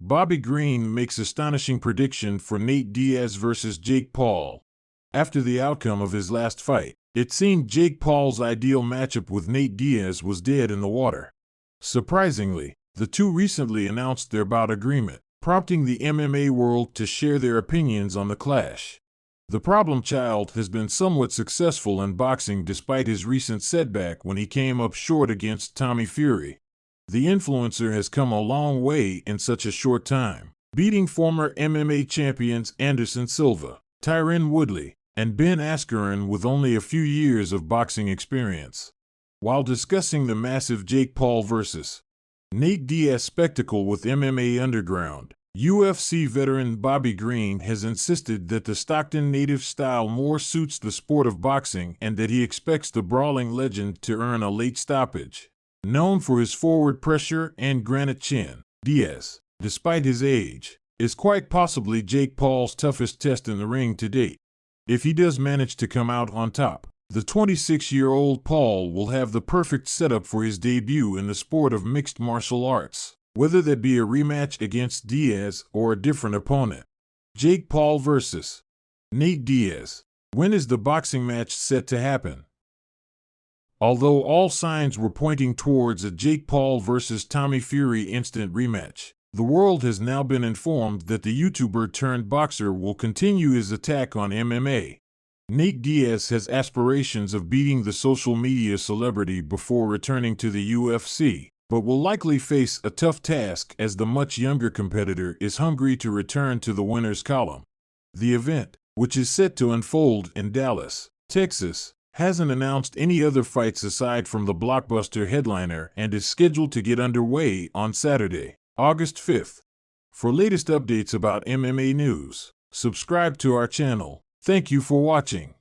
Bobby Green makes astonishing prediction for Nate Diaz versus Jake Paul. After the outcome of his last fight, it seemed Jake Paul's ideal matchup with Nate Diaz was dead in the water. Surprisingly, the two recently announced their bout agreement, prompting the MMA world to share their opinions on the clash. The problem child has been somewhat successful in boxing despite his recent setback when he came up short against Tommy Fury. The influencer has come a long way in such a short time, beating former MMA champions Anderson Silva, Tyron Woodley, and Ben Askren with only a few years of boxing experience. While discussing the massive Jake Paul vs. Nate Diaz spectacle with MMA Underground, UFC veteran Bobby Green has insisted that the Stockton native style more suits the sport of boxing and that he expects the brawling legend to earn a late stoppage. Known for his forward pressure and granite chin, Diaz, despite his age, is quite possibly Jake Paul's toughest test in the ring to date. If he does manage to come out on top, the 26-year-old Paul will have the perfect setup for his debut in the sport of mixed martial arts, whether that be a rematch against Diaz or a different opponent. Jake Paul vs. Nate Diaz. When is the boxing match set to happen? Although all signs were pointing towards a Jake Paul vs. Tommy Fury instant rematch, the world has now been informed that the YouTuber turned boxer will continue his attack on MMA. Nate Diaz has aspirations of beating the social media celebrity before returning to the UFC, but will likely face a tough task as the much younger competitor is hungry to return to the winner's column. The event, which is set to unfold in Dallas, Texas, hasn't announced any other fights aside from the blockbuster headliner and is scheduled to get underway on Saturday, August 5th. For latest updates about MMA news, subscribe to our channel. Thank you for watching.